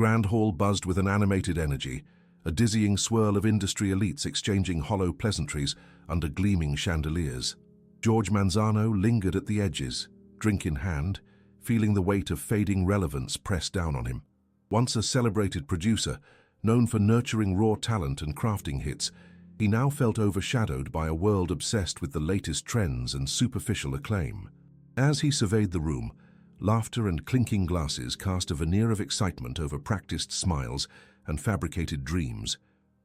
Grand Hall buzzed with an animated energy, a dizzying swirl of industry elites exchanging hollow pleasantries under gleaming chandeliers. George Manzano lingered at the edges, drink in hand, feeling the weight of fading relevance press down on him. Once a celebrated producer, known for nurturing raw talent and crafting hits, he now felt overshadowed by a world obsessed with the latest trends and superficial acclaim. As he surveyed the room, laughter and clinking glasses cast a veneer of excitement over practiced smiles and fabricated dreams.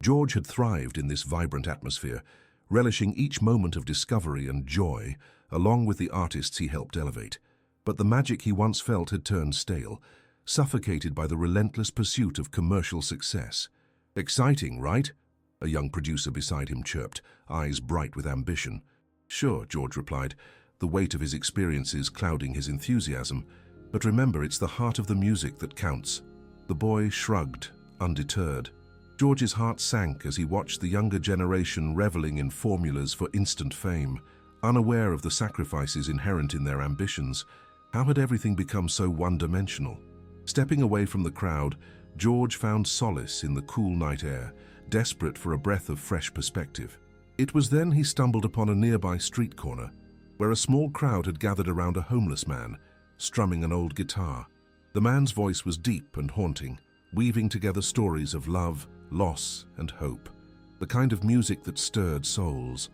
George had thrived in this vibrant atmosphere, relishing each moment of discovery and joy, along with the artists he helped elevate. But the magic he once felt had turned stale, suffocated by the relentless pursuit of commercial success. "Exciting, right?" a young producer beside him chirped, eyes bright with ambition. "Sure," George replied, the weight of his experiences clouding his enthusiasm. "But remember, it's the heart of the music that counts." The boy shrugged, undeterred. George's heart sank as he watched the younger generation reveling in formulas for instant fame, unaware of the sacrifices inherent in their ambitions. How had everything become so one-dimensional? Stepping away from the crowd, George found solace in the cool night air, desperate for a breath of fresh perspective. It was then he stumbled upon a nearby street corner, where a small crowd had gathered around a homeless man, strumming an old guitar. The man's voice was deep and haunting, weaving together stories of love, loss, and hope, the kind of music that stirred souls.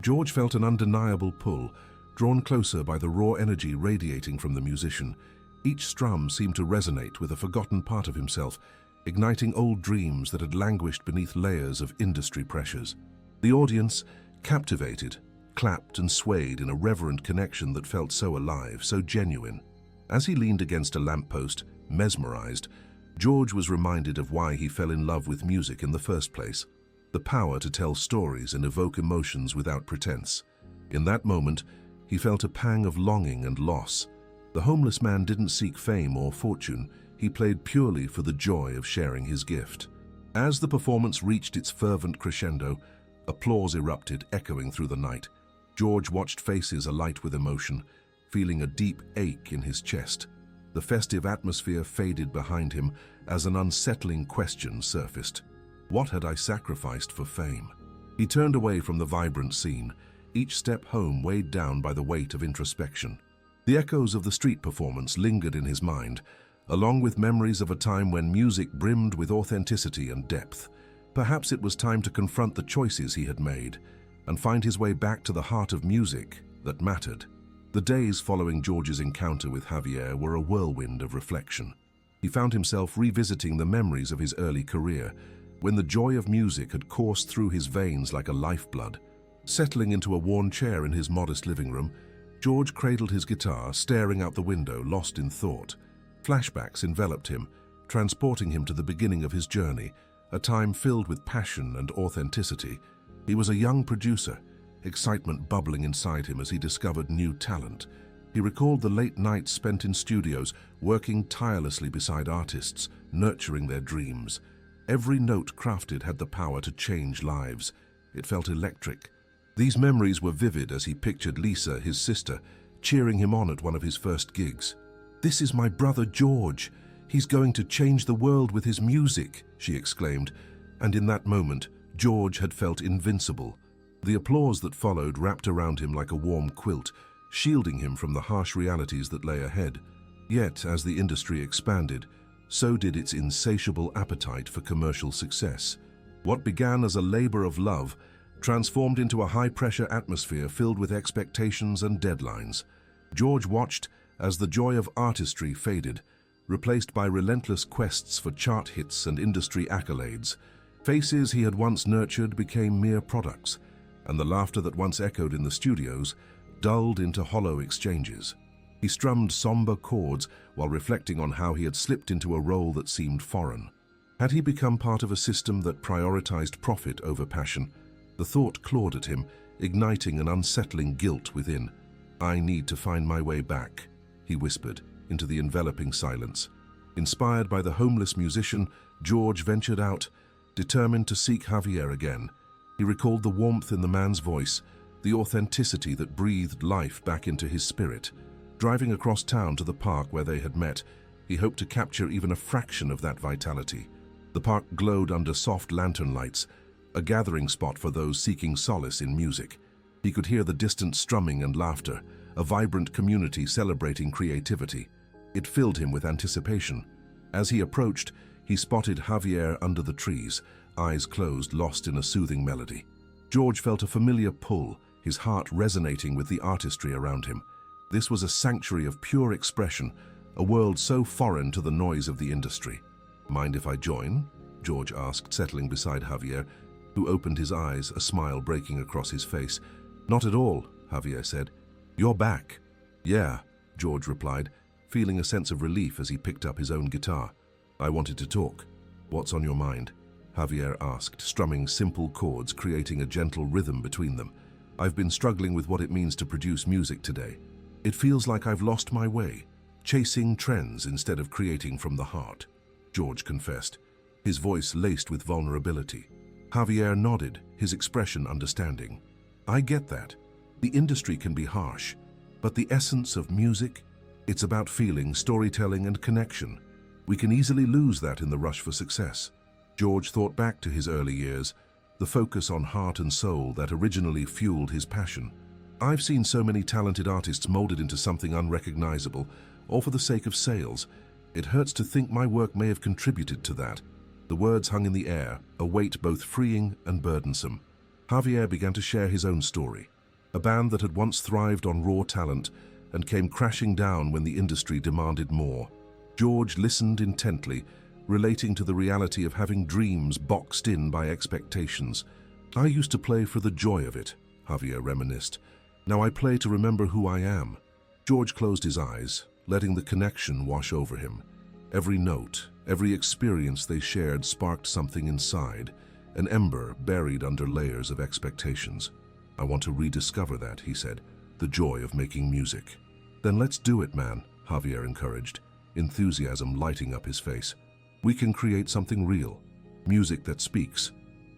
George felt an undeniable pull, drawn closer by the raw energy radiating from the musician. Each strum seemed to resonate with a forgotten part of himself, igniting old dreams that had languished beneath layers of industry pressures. The audience, captivated, clapped and swayed in a reverent connection that felt so alive, so genuine. As he leaned against a lamppost, mesmerized, George was reminded of why he fell in love with music in the first place: the power to tell stories and evoke emotions without pretense. In that moment, he felt a pang of longing and loss. The homeless man didn't seek fame or fortune. He played purely for the joy of sharing his gift. As the performance reached its fervent crescendo, applause erupted, echoing through the night. George watched faces alight with emotion, feeling a deep ache in his chest. The festive atmosphere faded behind him as an unsettling question surfaced. What had I sacrificed for fame? He turned away from the vibrant scene, each step home weighed down by the weight of introspection. The echoes of the street performance lingered in his mind, along with memories of a time when music brimmed with authenticity and depth. Perhaps it was time to confront the choices he had made and find his way back to the heart of music that mattered. The days following George's encounter with Javier were a whirlwind of reflection. He found himself revisiting the memories of his early career, when the joy of music had coursed through his veins like a lifeblood. Settling into a worn chair in his modest living room, George cradled his guitar, staring out the window, lost in thought. Flashbacks enveloped him, transporting him to the beginning of his journey, a time filled with passion and authenticity. He was a young producer, excitement bubbling inside him as he discovered new talent. He recalled the late nights spent in studios, working tirelessly beside artists, nurturing their dreams. Every note crafted had the power to change lives. It felt electric. These memories were vivid as he pictured Lisa, his sister, cheering him on at one of his first gigs. "This is my brother George. He's going to change the world with his music," she exclaimed, and in that moment, George had felt invincible. The applause that followed wrapped around him like a warm quilt, shielding him from the harsh realities that lay ahead. Yet, as the industry expanded, so did its insatiable appetite for commercial success. What began as a labor of love transformed into a high-pressure atmosphere filled with expectations and deadlines. George watched as the joy of artistry faded, replaced by relentless quests for chart hits and industry accolades. Faces he had once nurtured became mere products, and the laughter that once echoed in the studios dulled into hollow exchanges. He strummed somber chords while reflecting on how he had slipped into a role that seemed foreign. Had he become part of a system that prioritized profit over passion? The thought clawed at him, igniting an unsettling guilt within. "I need to find my way back," he whispered into the enveloping silence. Inspired by the homeless musician, George ventured out, determined to seek Javier again. He recalled the warmth in the man's voice, the authenticity that breathed life back into his spirit. Driving across town to the park where they had met, He hoped to capture even a fraction of that vitality. The park glowed under soft lantern lights, a gathering spot for those seeking solace in music. He could hear the distant strumming and laughter, a vibrant community celebrating creativity. It filled him with anticipation. As he approached, he spotted Javier under the trees, eyes closed, lost in a soothing melody. George felt a familiar pull, his heart resonating with the artistry around him. This was a sanctuary of pure expression, a world so foreign to the noise of the industry. "Mind if I join?" George asked, settling beside Javier, who opened his eyes, a smile breaking across his face. "Not at all," Javier said. "You're back." "Yeah," George replied, feeling a sense of relief as he picked up his own guitar. "I wanted to talk." "What's on your mind?" Javier asked, strumming simple chords, creating a gentle rhythm between them. "I've been struggling with what it means to produce music today. It feels like I've lost my way, chasing trends instead of creating from the heart," George confessed, his voice laced with vulnerability. Javier nodded, his expression understanding. "I get that. The industry can be harsh, but the essence of music, it's about feeling, storytelling, and connection. We can easily lose that in the rush for success." George thought back to his early years, the focus on heart and soul that originally fueled his passion. "I've seen so many talented artists molded into something unrecognizable, all for the sake of sales. It hurts to think my work may have contributed to that." The words hung in the air, a weight both freeing and burdensome. Javier began to share his own story. A band that had once thrived on raw talent and came crashing down when the industry demanded more. George listened intently, relating to the reality of having dreams boxed in by expectations. "I used to play for the joy of it," Javier reminisced. "Now I play to remember who I am." George closed his eyes, letting the connection wash over him. Every note, every experience they shared sparked something inside, an ember buried under layers of expectations. "I want to rediscover that," he said, "the joy of making music." "Then let's do it, man," Javier encouraged, enthusiasm lighting up his face. "We can create something real, music that speaks."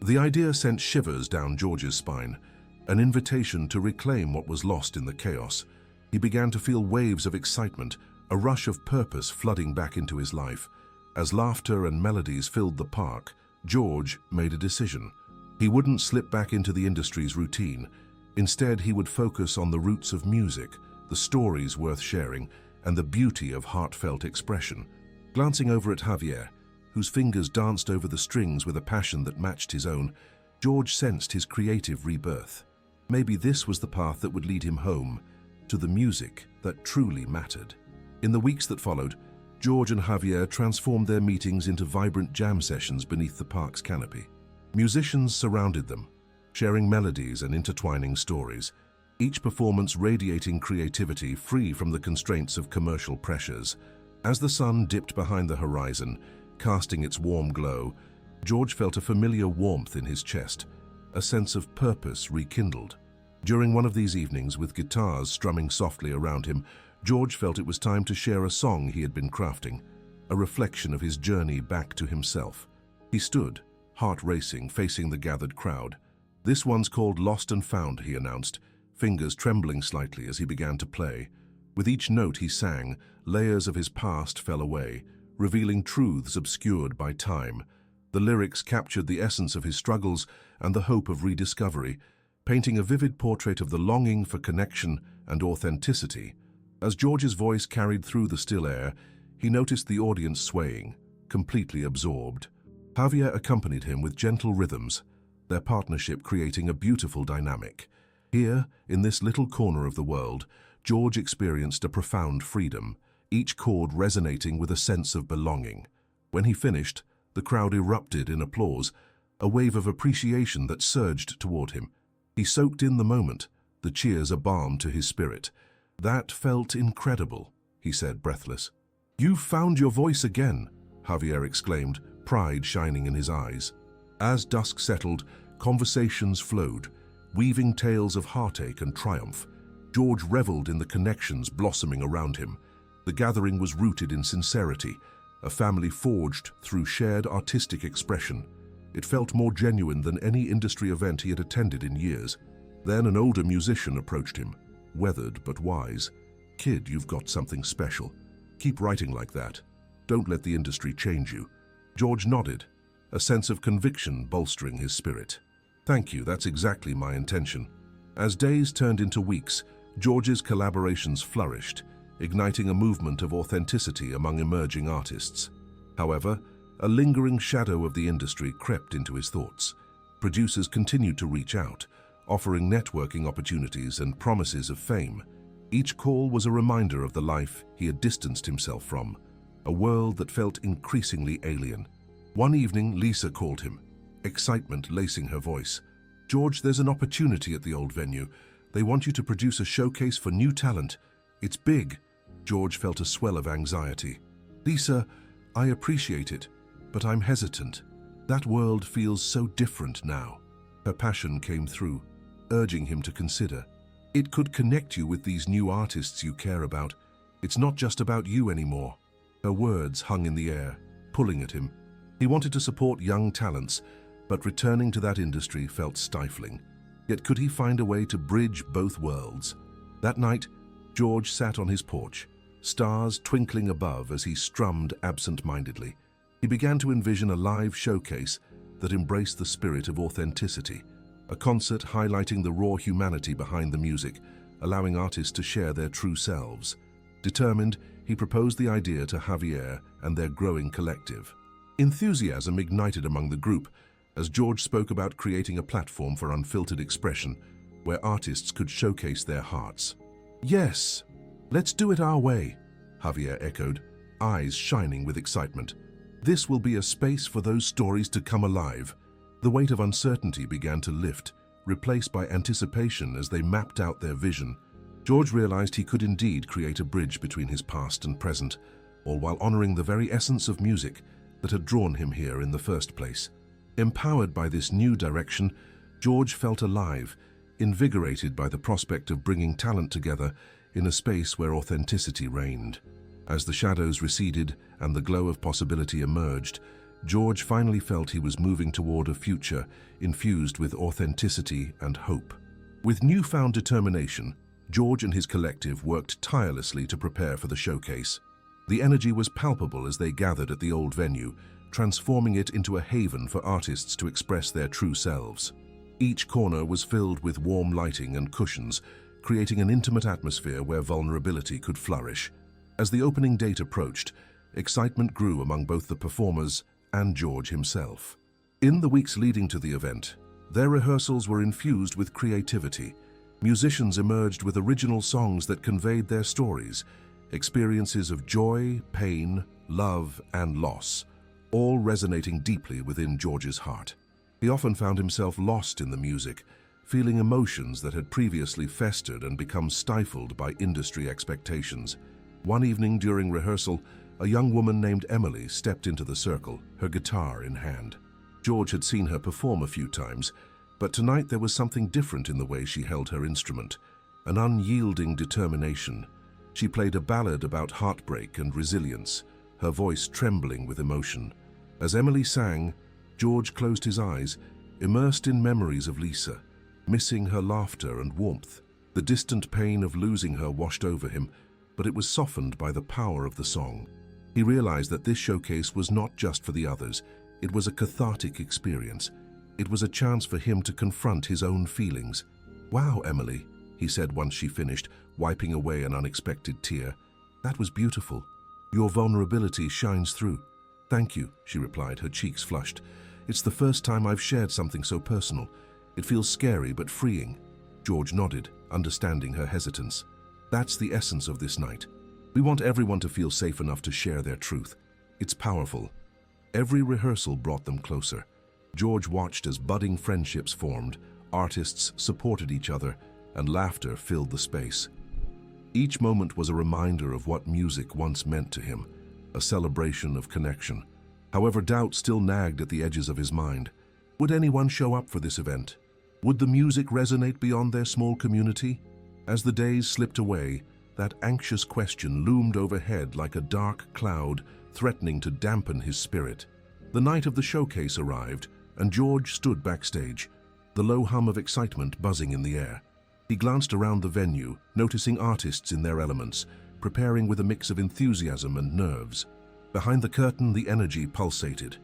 The idea sent shivers down George's spine, an invitation to reclaim what was lost in the chaos. He began to feel waves of excitement, a rush of purpose flooding back into his life. As laughter and melodies filled the park, George made a decision. He wouldn't slip back into the industry's routine. Instead, he would focus on the roots of music, the stories worth sharing, and the beauty of heartfelt expression. Glancing over at Javier, whose fingers danced over the strings with a passion that matched his own, George sensed his creative rebirth. Maybe this was the path that would lead him home, to the music that truly mattered. In the weeks that followed, George and Javier transformed their meetings into vibrant jam sessions beneath the park's canopy. Musicians surrounded them, sharing melodies and intertwining stories, each performance radiating creativity free from the constraints of commercial pressures. As the sun dipped behind the horizon, casting its warm glow, George felt a familiar warmth in his chest, a sense of purpose rekindled. During one of these evenings, with guitars strumming softly around him, George felt it was time to share a song he had been crafting, a reflection of his journey back to himself. He stood, heart racing, facing the gathered crowd. "This one's called Lost and Found," he announced, fingers trembling slightly as he began to play. With each note he sang, layers of his past fell away, revealing truths obscured by time. The lyrics captured the essence of his struggles and the hope of rediscovery, painting a vivid portrait of the longing for connection and authenticity. As George's voice carried through the still air, he noticed the audience swaying, completely absorbed. Javier accompanied him with gentle rhythms, their partnership creating a beautiful dynamic. Here, in this little corner of the world, George experienced a profound freedom, each chord resonating with a sense of belonging. When he finished, the crowd erupted in applause, a wave of appreciation that surged toward him. He soaked in the moment, the cheers a balm to his spirit. "That felt incredible," he said, breathless. "You've found your voice again," Javier exclaimed, pride shining in his eyes. As dusk settled, conversations flowed, weaving tales of heartache and triumph. George reveled in the connections blossoming around him. The gathering was rooted in sincerity, a family forged through shared artistic expression. It felt more genuine than any industry event he had attended in years. Then an older musician approached him, weathered but wise. "Kid, you've got something special. Keep writing like that." Don't let the industry change you. George nodded, a sense of conviction bolstering his spirit. Thank you, that's exactly my intention. As days turned into weeks, George's collaborations flourished, igniting a movement of authenticity among emerging artists. However, a lingering shadow of the industry crept into his thoughts. Producers continued to reach out, offering networking opportunities and promises of fame. Each call was a reminder of the life he had distanced himself from, a world that felt increasingly alien. One evening, Lisa called him, excitement lacing her voice. George, there's an opportunity at the old venue. They want you to produce a showcase for new talent. It's big. George felt a swell of anxiety. Lisa, I appreciate it, but I'm hesitant. That world feels so different now. Her passion came through, urging him to consider. It could connect you with these new artists you care about. It's not just about you anymore. Her words hung in the air, pulling at him. He wanted to support young talents, but returning to that industry felt stifling. Yet could he find a way to bridge both worlds? That night, George sat on his porch, stars twinkling above as he strummed absent-mindedly. He began to envision a live showcase that embraced the spirit of authenticity, a concert highlighting the raw humanity behind the music, allowing artists to share their true selves. Determined, he proposed the idea to Javier and their growing collective. Enthusiasm ignited among the group as George spoke about creating a platform for unfiltered expression where artists could showcase their hearts. Yes, let's do it our way, Javier echoed, eyes shining with excitement. This will be a space for those stories to come alive. The weight of uncertainty began to lift, replaced by anticipation as they mapped out their vision. George realized he could indeed create a bridge between his past and present, all while honoring the very essence of music that had drawn him here in the first place. Empowered by this new direction, George felt alive, invigorated by the prospect of bringing talent together in a space where authenticity reigned. As the shadows receded and the glow of possibility emerged, George finally felt he was moving toward a future infused with authenticity and hope. With newfound determination, George and his collective worked tirelessly to prepare for the showcase. The energy was palpable as they gathered at the old venue, transforming it into a haven for artists to express their true selves. Each corner was filled with warm lighting and cushions, creating an intimate atmosphere where vulnerability could flourish. As the opening date approached, excitement grew among both the performers and George himself. In the weeks leading to the event, their rehearsals were infused with creativity. Musicians emerged with original songs that conveyed their stories, experiences of joy, pain, love, and loss, all resonating deeply within George's heart. He often found himself lost in the music, feeling emotions that had previously festered and become stifled by industry expectations. One evening during rehearsal, a young woman named Emily stepped into the circle, her guitar in hand. George had seen her perform a few times, but tonight there was something different in the way she held her instrument, an unyielding determination. She played a ballad about heartbreak and resilience, her voice trembling with emotion. As Emily sang, George closed his eyes, immersed in memories of Lisa, missing her laughter and warmth. The distant pain of losing her washed over him, but it was softened by the power of the song. He realized that this showcase was not just for the others. It was a cathartic experience. It was a chance for him to confront his own feelings. "Wow, Emily," he said once she finished, wiping away an unexpected tear. "That was beautiful. Your vulnerability shines through." "Thank you," she replied, her cheeks flushed. "It's the first time I've shared something so personal. It feels scary but freeing." George nodded, understanding her hesitance. "That's the essence of this night. We want everyone to feel safe enough to share their truth. It's powerful." Every rehearsal brought them closer. George watched as budding friendships formed, artists supported each other, and laughter filled the space. Each moment was a reminder of what music once meant to him, a celebration of connection. However, doubt still nagged at the edges of his mind. Would anyone show up for this event? Would the music resonate beyond their small community? As the days slipped away, that anxious question loomed overhead like a dark cloud, threatening to dampen his spirit. The night of the showcase arrived, and George stood backstage, the low hum of excitement buzzing in the air. He glanced around the venue, noticing artists in their elements, preparing with a mix of enthusiasm and nerves. Behind the curtain, the energy pulsated,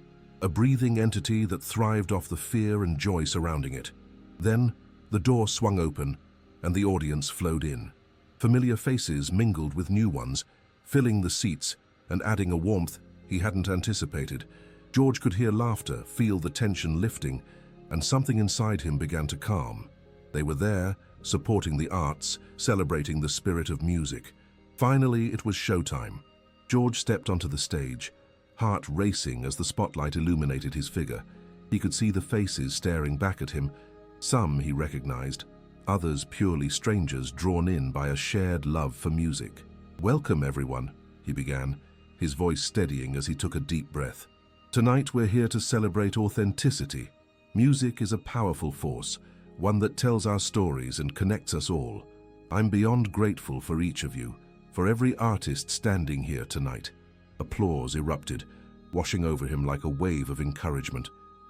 a breathing entity that thrived off the fear and joy surrounding it. Then, the door swung open, and the audience flowed in. Familiar faces mingled with new ones, filling the seats and adding a warmth he hadn't anticipated. George could hear laughter, feel the tension lifting, and something inside him began to calm. They were there, supporting the arts, celebrating the spirit of music. Finally, it was showtime. George stepped onto the stage, heart racing as the spotlight illuminated his figure. He could see the faces staring back at him. Some he recognized, others purely strangers drawn in by a shared love for music. "Welcome, everyone," he began, his voice steadying as he took a deep breath. "Tonight we're here to celebrate authenticity. Music is a powerful force, one that tells our stories and connects us all. I'm beyond grateful for each of you, for every artist standing here tonight." Applause erupted, washing over him like a wave of encouragement.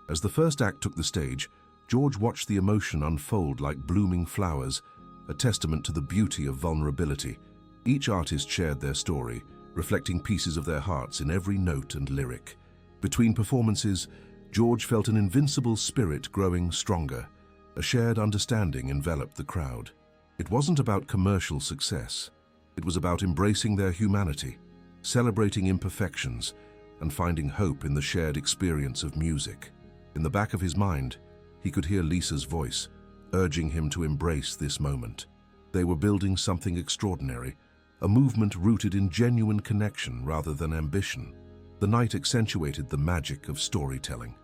As the first act took the stage, George watched the emotion unfold like blooming flowers, a testament to the beauty of vulnerability. Each artist shared their story, reflecting pieces of their hearts in every note and lyric. Between performances, George felt an invincible spirit growing stronger. A shared understanding enveloped the crowd. It wasn't about commercial success. It was about embracing their humanity, celebrating imperfections, and finding hope in the shared experience of music. In the back of his mind, he could hear Lisa's voice, urging him to embrace this moment. They were building something extraordinary, a movement rooted in genuine connection rather than ambition. The night accentuated the magic of storytelling.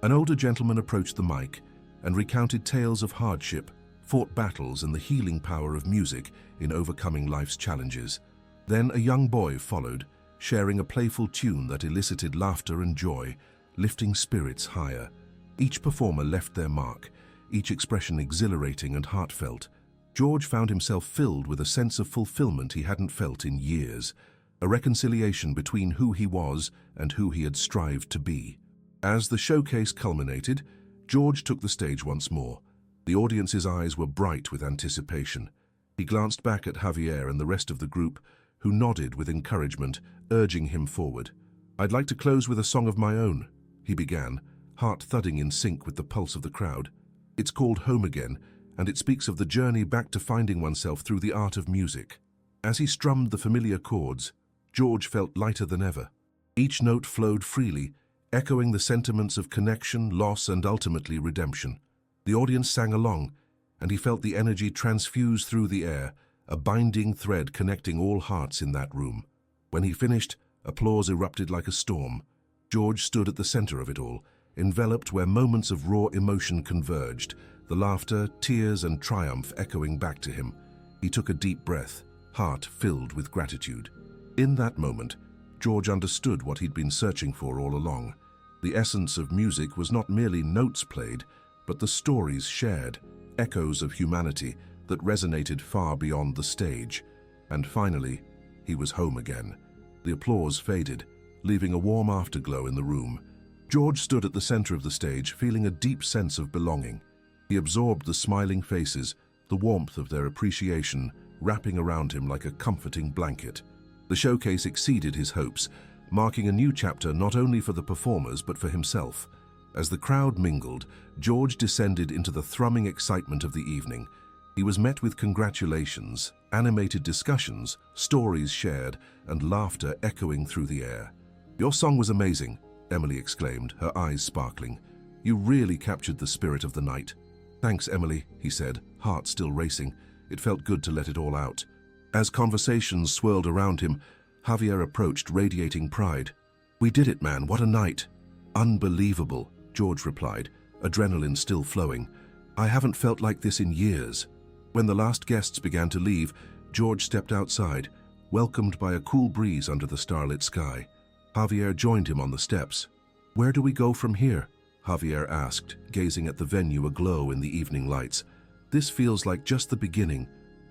An older gentleman approached the mic and recounted tales of hardship, fought battles, and the healing power of music in overcoming life's challenges. Then a young boy followed, sharing a playful tune that elicited laughter and joy, lifting spirits higher. Each performer left their mark, each expression exhilarating and heartfelt. George found himself filled with a sense of fulfillment he hadn't felt in years, a reconciliation between who he was and who he had strived to be. As the showcase culminated, George took the stage once more. The audience's eyes were bright with anticipation. He glanced back at Javier and the rest of the group, who nodded with encouragement, urging him forward. "I'd like to close with a song of my own," he began, heart thudding in sync with the pulse of the crowd. "It's called Home Again, and it speaks of the journey back to finding oneself through the art of music." As he strummed the familiar chords, George felt lighter than ever. Each note flowed freely, echoing the sentiments of connection, loss, and ultimately redemption. The audience sang along, and he felt the energy transfuse through the air, a binding thread connecting all hearts in that room. When he finished, applause erupted like a storm. George stood at the center of it all, enveloped where moments of raw emotion converged, the laughter, tears, and triumph echoing back to him. He took a deep breath, heart filled with gratitude. In that moment, George understood what he'd been searching for all along. The essence of music was not merely notes played, but the stories shared, echoes of humanity that resonated far beyond the stage. And finally, he was home again. The applause faded, leaving a warm afterglow in the room. George stood at the center of the stage, feeling a deep sense of belonging. He absorbed the smiling faces, the warmth of their appreciation, wrapping around him like a comforting blanket. The showcase exceeded his hopes, marking a new chapter not only for the performers but for himself. As the crowd mingled, George descended into the thrumming excitement of the evening. He was met with congratulations, animated discussions, stories shared, and laughter echoing through the air. "Your song was amazing," Emily exclaimed, her eyes sparkling. "You really captured the spirit of the night." "Thanks, Emily," he said, heart still racing. It felt good to let it all out. As conversations swirled around him, Javier approached, radiating pride. "We did it, man. What a night." "Unbelievable," George replied, adrenaline still flowing. "I haven't felt like this in years." When the last guests began to leave, George stepped outside, welcomed by a cool breeze under the starlit sky. Javier joined him on the steps. "Where do we go from here?" Javier asked, gazing at the venue aglow in the evening lights. "This feels like just the beginning."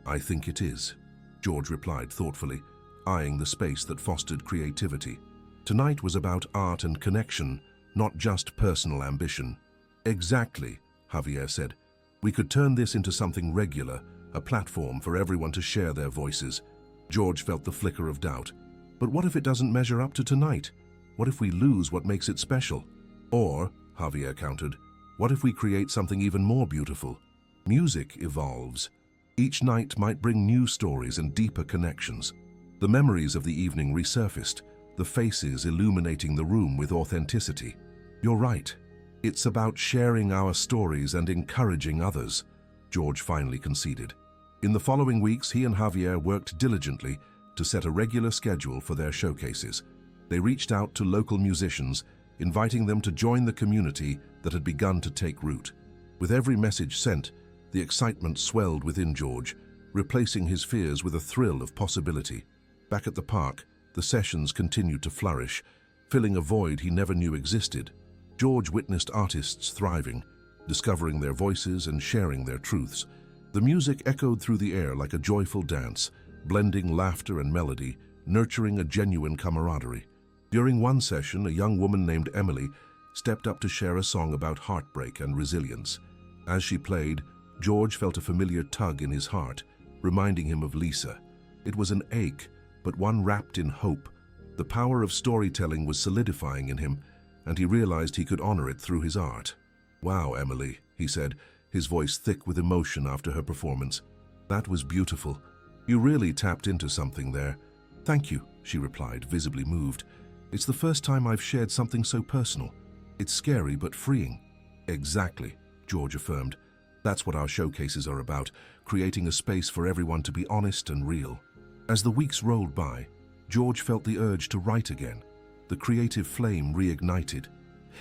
"I think it is," George replied thoughtfully, eyeing the space that fostered creativity. Tonight was about art and connection, not just personal ambition. "Exactly," Javier said. "We could turn this into something regular, a platform for everyone to share their voices." George felt the flicker of doubt. But what if it doesn't measure up to tonight? What if we lose what makes it special? Or, Javier countered, what if we create something even more beautiful? Music evolves. Each night might bring new stories and deeper connections. The memories of the evening resurfaced, the faces illuminating the room with authenticity. You're right. It's about sharing our stories and encouraging others, George finally conceded. In the following weeks, he and Javier worked diligently to set a regular schedule for their showcases. They reached out to local musicians, inviting them to join the community that had begun to take root. With every message sent, the excitement swelled within George, replacing his fears with a thrill of possibility. Back at the park, the sessions continued to flourish, filling a void he never knew existed. George witnessed artists thriving, discovering their voices and sharing their truths. The music echoed through the air like a joyful dance, blending laughter and melody, nurturing a genuine camaraderie. During one session, a young woman named Emily stepped up to share a song about heartbreak and resilience. As she played, George felt a familiar tug in his heart, reminding him of Lisa. It was an ache, but one wrapped in hope. The power of storytelling was solidifying in him, and he realized he could honor it through his art. "Wow, Emily," he said, his voice thick with emotion after her performance. "That was beautiful. You really tapped into something there." "Thank you," she replied, visibly moved. "It's the first time I've shared something so personal. It's scary but freeing." "Exactly," George affirmed. "That's what our showcases are about, creating a space for everyone to be honest and real." As the weeks rolled by, George felt the urge to write again. The creative flame reignited.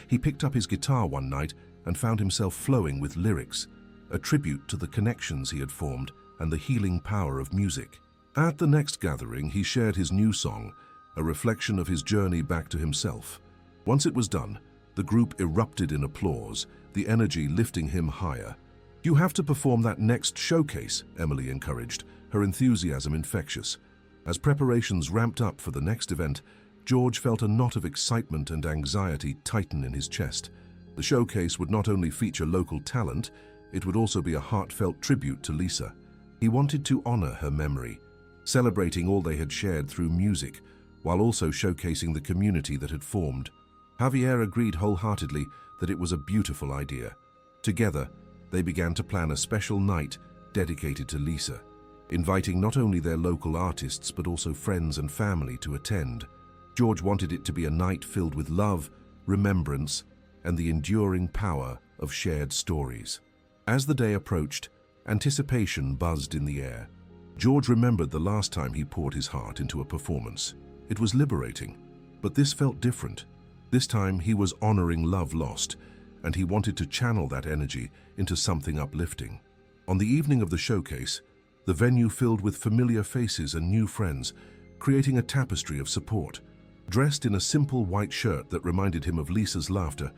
He picked up his guitar one night and found himself flowing with lyrics, a tribute to the connections he had formed and the healing power of music. At the next gathering, he shared his new song, a reflection of his journey back to himself. Once it was done, the group erupted in applause, the energy lifting him higher. "You have to perform that next showcase," Emily encouraged, her enthusiasm infectious. As preparations ramped up for the next event, George felt a knot of excitement and anxiety tighten in his chest. The showcase would not only feature local talent, it would also be a heartfelt tribute to Lisa. He wanted to honor her memory, celebrating all they had shared through music, while also showcasing the community that had formed. Javier agreed wholeheartedly that it was a beautiful idea. Together, they began to plan a special night dedicated to Lisa, inviting not only their local artists but also friends and family to attend. George wanted it to be a night filled with love, remembrance, and the enduring power of shared stories. As the day approached, anticipation buzzed in the air. George remembered the last time he poured his heart into a performance. It was liberating, but this felt different. This time he was honoring love lost, and he wanted to channel that energy into something uplifting. On the evening of the showcase, the venue filled with familiar faces and new friends, creating a tapestry of support. Dressed in a simple white shirt that reminded him of Lisa's laughter,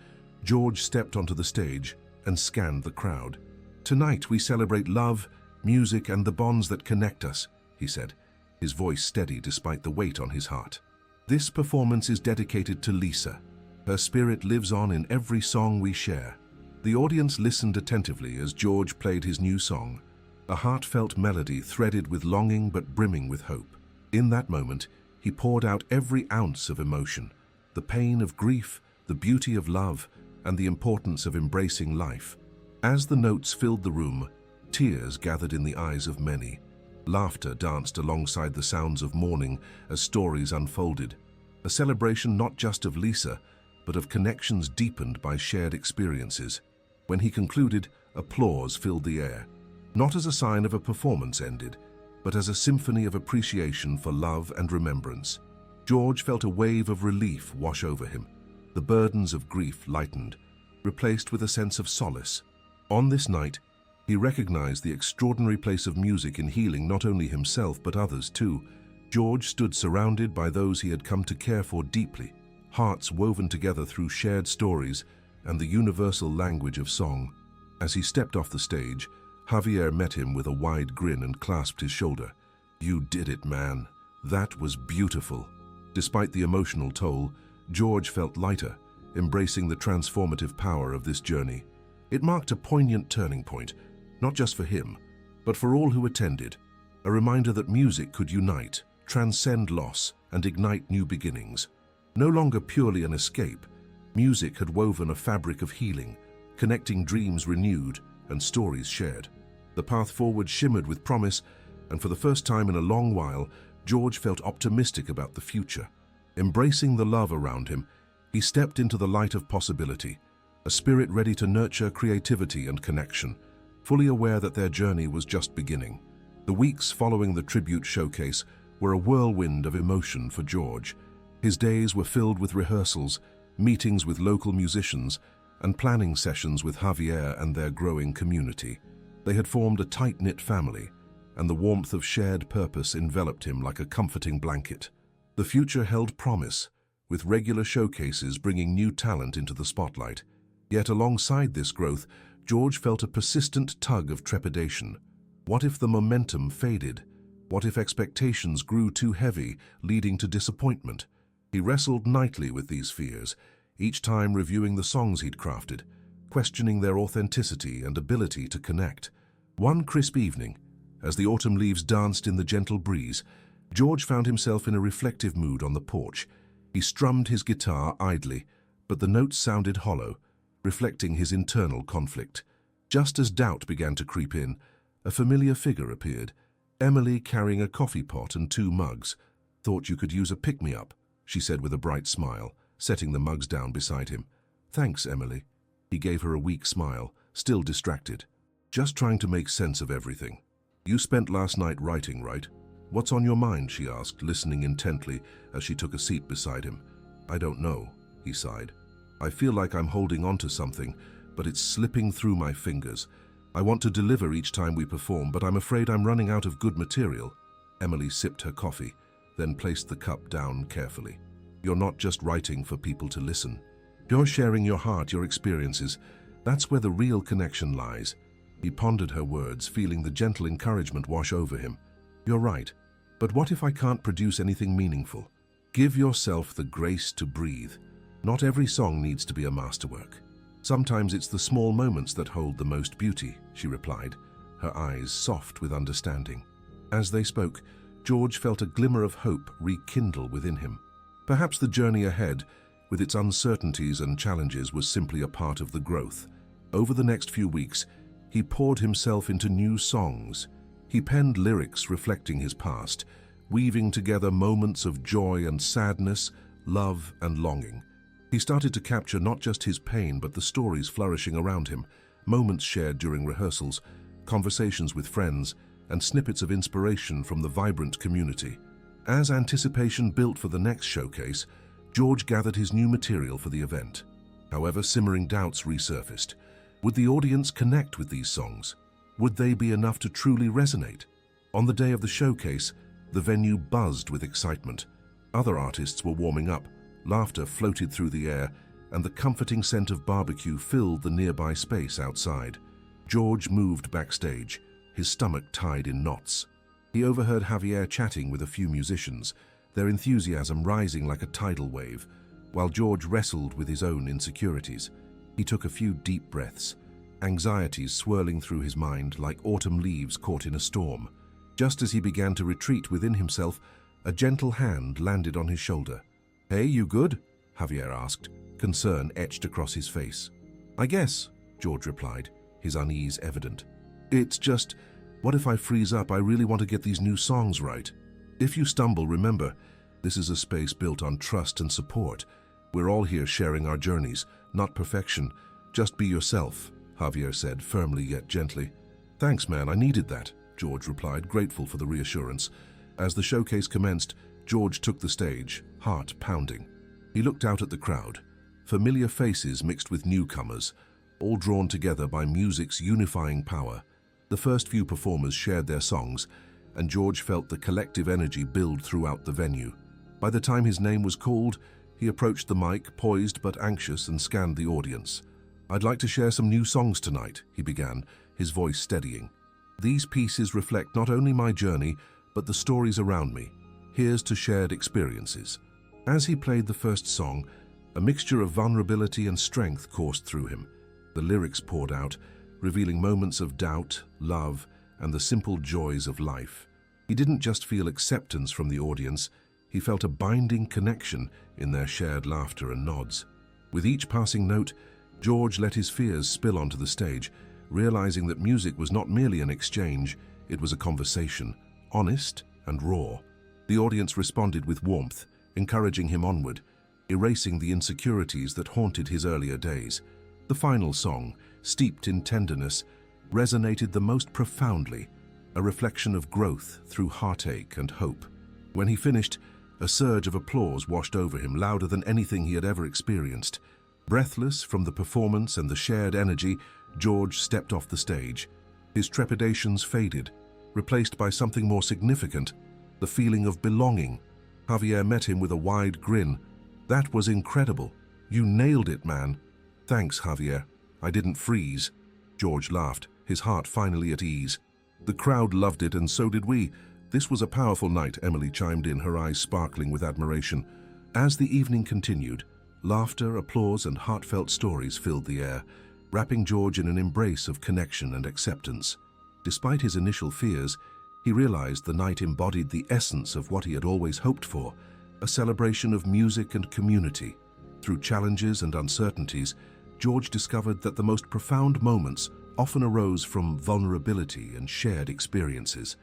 George stepped onto the stage and scanned the crowd. "Tonight we celebrate love, music, and the bonds that connect us," he said, his voice steady despite the weight on his heart. "This performance is dedicated to Lisa. Her spirit lives on in every song we share." The audience listened attentively as George played his new song, a heartfelt melody threaded with longing but brimming with hope. In that moment, he poured out every ounce of emotion, the pain of grief, the beauty of love, and the importance of embracing life. As the notes filled the room, tears gathered in the eyes of many. Laughter danced alongside the sounds of mourning as stories unfolded. A celebration not just of Lisa, but of connections deepened by shared experiences. When he concluded, applause filled the air, not as a sign of a performance ended, but as a symphony of appreciation for love and remembrance. George felt a wave of relief wash over him. The burdens of grief lightened, replaced with a sense of solace. On this night, he recognized the extraordinary place of music in healing not only himself but others too. George stood surrounded by those he had come to care for deeply, hearts woven together through shared stories and the universal language of song. As he stepped off the stage, Javier met him with a wide grin and clasped his shoulder. "You did it, man. That was beautiful." Despite the emotional toll, George felt lighter, embracing the transformative power of this journey. It marked a poignant turning point, not just for him, but for all who attended, a reminder that music could unite, transcend loss, and ignite new beginnings. No longer purely an escape, music had woven a fabric of healing, connecting dreams renewed and stories shared. The path forward shimmered with promise, and for the first time in a long while, George felt optimistic about the future. Embracing the love around him, he stepped into the light of possibility, a spirit ready to nurture creativity and connection, fully aware that their journey was just beginning. The weeks following the tribute showcase were a whirlwind of emotion for George. His days were filled with rehearsals, meetings with local musicians, and planning sessions with Javier and their growing community. They had formed a tight-knit family, and the warmth of shared purpose enveloped him like a comforting blanket. The future held promise, with regular showcases bringing new talent into the spotlight. Yet alongside this growth, George felt a persistent tug of trepidation. What if the momentum faded? What if expectations grew too heavy, leading to disappointment? He wrestled nightly with these fears, each time reviewing the songs he'd crafted, questioning their authenticity and ability to connect. One crisp evening, as the autumn leaves danced in the gentle breeze, George found himself in a reflective mood on the porch. He strummed his guitar idly, but the notes sounded hollow, reflecting his internal conflict. Just as doubt began to creep in, a familiar figure appeared. Emily, carrying a coffee pot and 2 mugs. "Thought you could use a pick-me-up," she said with a bright smile, setting the mugs down beside him. "Thanks, Emily." He gave her a weak smile, still distracted. "Just trying to make sense of everything. You spent last night writing, right? What's on your mind?" she asked, listening intently as she took a seat beside him. "I don't know," he sighed. "I feel like I'm holding on to something, but it's slipping through my fingers. I want to deliver each time we perform, but I'm afraid I'm running out of good material." Emily sipped her coffee, then placed the cup down carefully. "You're not just writing for people to listen. You're sharing your heart, your experiences. That's where the real connection lies." He pondered her words, feeling the gentle encouragement wash over him. "You're right, but what if I can't produce anything meaningful? Give yourself the grace to breathe. Not every song needs to be a masterwork. Sometimes it's the small moments that hold the most beauty," she replied, her eyes soft with understanding. As they spoke, George felt a glimmer of hope rekindle within him. Perhaps the journey ahead, with its uncertainties and challenges, was simply a part of the growth. Over the next few weeks, he poured himself into new songs. He penned lyrics reflecting his past, weaving together moments of joy and sadness, love and longing. He started to capture not just his pain but the stories flourishing around him, moments shared during rehearsals, conversations with friends, and snippets of inspiration from the vibrant community. As anticipation built for the next showcase, George gathered his new material for the event. However, simmering doubts resurfaced. Would the audience connect with these songs? Would they be enough to truly resonate? On the day of the showcase, the venue buzzed with excitement. Other artists were warming up, laughter floated through the air, and the comforting scent of barbecue filled the nearby space outside. George moved backstage, his stomach tied in knots. He overheard Javier chatting with a few musicians, their enthusiasm rising like a tidal wave, while George wrestled with his own insecurities. He took a few deep breaths, anxieties swirling through his mind like autumn leaves caught in a storm. Just as he began to retreat within himself, a gentle hand landed on his shoulder. "Hey, you good?" Javier asked, concern etched across his face. "I guess," George replied, his unease evident. "It's just, what if I freeze up? I really want to get these new songs right." "If you stumble, remember, this is a space built on trust and support. We're all here sharing our journeys, not perfection. Just be yourself," Javier said, firmly yet gently. "Thanks, man, I needed that," George replied, grateful for the reassurance. As the showcase commenced, George took the stage, heart pounding. He looked out at the crowd, familiar faces mixed with newcomers, all drawn together by music's unifying power. The first few performers shared their songs, and George felt the collective energy build throughout the venue. By the time his name was called, he approached the mic, poised but anxious, and scanned the audience. "I'd like to share some new songs tonight," he began, his voice steadying. "These pieces reflect not only my journey, but the stories around me. Here's to shared experiences." As he played the first song, a mixture of vulnerability and strength coursed through him. The lyrics poured out, revealing moments of doubt, love, and the simple joys of life. He didn't just feel acceptance from the audience, He felt a binding connection in their shared laughter and nods. With each passing note, George let his fears spill onto the stage, realizing that music was not merely an exchange, it was a conversation, honest and raw. The audience responded with warmth, encouraging him onward, erasing the insecurities that haunted his earlier days. The final song, steeped in tenderness, resonated the most profoundly, a reflection of growth through heartache and hope. When he finished, a surge of applause washed over him, louder than anything he had ever experienced. Breathless from the performance and the shared energy, George stepped off the stage. His trepidations faded, replaced by something more significant, the feeling of belonging. Javier met him with a wide grin. "That was incredible. You nailed it, man." "Thanks, Javier. I didn't freeze." George laughed, his heart finally at ease. "The crowd loved it, and so did we. This was a powerful night," Emily chimed in, her eyes sparkling with admiration. As the evening continued, laughter, applause, and heartfelt stories filled the air, wrapping George in an embrace of connection and acceptance. Despite his initial fears, he realized the night embodied the essence of what he had always hoped for, a celebration of music and community. Through challenges and uncertainties, George discovered that the most profound moments often arose from vulnerability and shared experiences.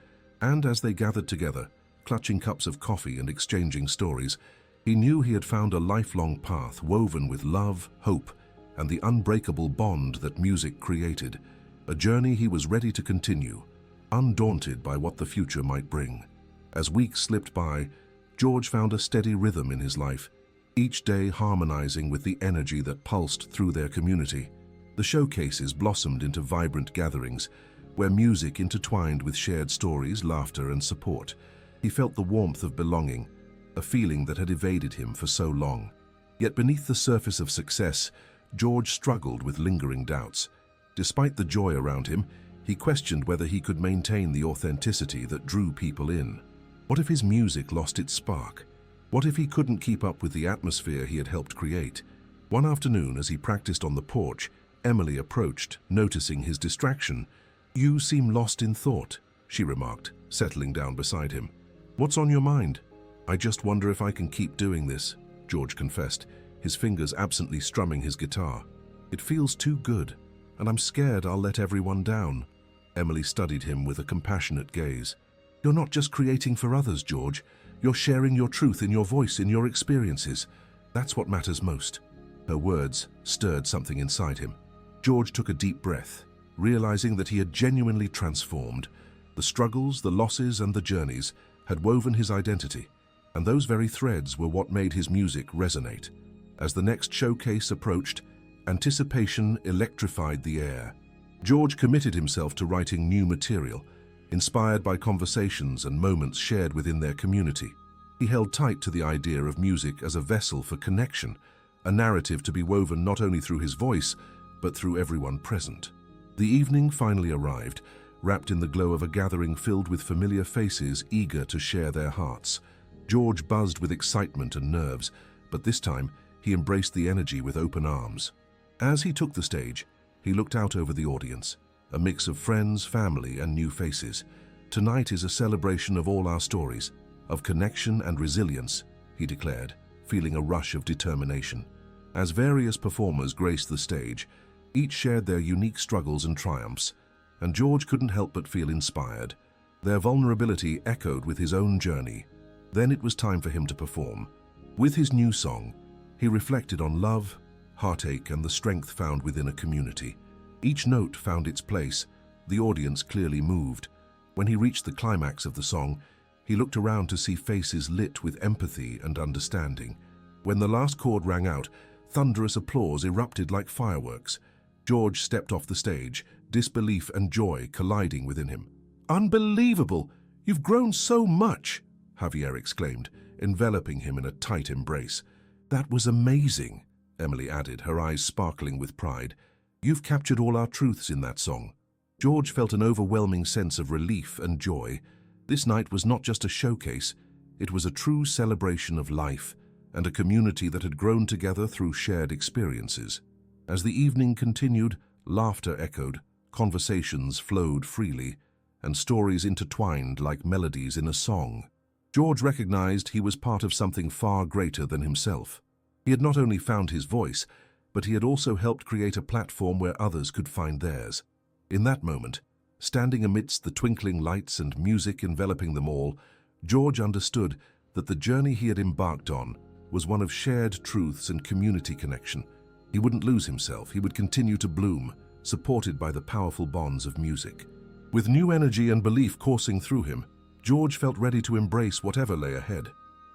And as they gathered together, clutching cups of coffee and exchanging stories, he knew he had found a lifelong path woven with love, hope, and the unbreakable bond that music created, a journey he was ready to continue, undaunted by what the future might bring. As weeks slipped by, George found a steady rhythm in his life, each day harmonizing with the energy that pulsed through their community. The showcases blossomed into vibrant gatherings, where music intertwined with shared stories, laughter, and support. He felt the warmth of belonging, a feeling that had evaded him for so long. Yet beneath the surface of success, George struggled with lingering doubts. Despite the joy around him, he questioned whether he could maintain the authenticity that drew people in. What if his music lost its spark? What if he couldn't keep up with the atmosphere he had helped create? One afternoon, as he practiced on the porch, Emily approached, noticing his distraction. "You seem lost in thought," she remarked, settling down beside him. "What's on your mind?" "I just wonder if I can keep doing this," George confessed, his fingers absently strumming his guitar. "It feels too good, and I'm scared I'll let everyone down." Emily studied him with a compassionate gaze. "You're not just creating for others, George. You're sharing your truth in your voice, in your experiences. That's what matters most." Her words stirred something inside him. George took a deep breath, realizing that he had genuinely transformed. The struggles, the losses, and the journeys had woven his identity, and those very threads were what made his music resonate. As the next showcase approached, anticipation electrified the air. George committed himself to writing new material, inspired by conversations and moments shared within their community. He held tight to the idea of music as a vessel for connection, a narrative to be woven not only through his voice, but through everyone present. The evening finally arrived, wrapped in the glow of a gathering filled with familiar faces eager to share their hearts. George buzzed with excitement and nerves, but this time he embraced the energy with open arms. As he took the stage, he looked out over the audience, a mix of friends, family, and new faces. "Tonight is a celebration of all our stories, of connection and resilience," he declared, feeling a rush of determination. As various performers graced the stage, each shared their unique struggles and triumphs, and George couldn't help but feel inspired. Their vulnerability echoed with his own journey. Then it was time for him to perform. With his new song, he reflected on love, heartache, and the strength found within a community. Each note found its place, the audience clearly moved. When he reached the climax of the song, he looked around to see faces lit with empathy and understanding. When the last chord rang out, thunderous applause erupted like fireworks. George stepped off the stage, disbelief and joy colliding within him. "Unbelievable! You've grown so much!" Javier exclaimed, enveloping him in a tight embrace. "That was amazing," Emily added, her eyes sparkling with pride. "You've captured all our truths in that song." George felt an overwhelming sense of relief and joy. This night was not just a showcase, it was a true celebration of life and a community that had grown together through shared experiences. As the evening continued, laughter echoed, conversations flowed freely, and stories intertwined like melodies in a song. George recognized he was part of something far greater than himself. He had not only found his voice, but he had also helped create a platform where others could find theirs. In that moment, standing amidst the twinkling lights and music enveloping them all, George understood that the journey he had embarked on was one of shared truths and community connection. He wouldn't lose himself, he would continue to bloom, supported by the powerful bonds of music. With new energy and belief coursing through him, George felt ready to embrace whatever lay ahead,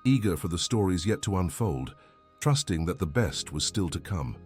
eager for the stories yet to unfold, trusting that the best was still to come.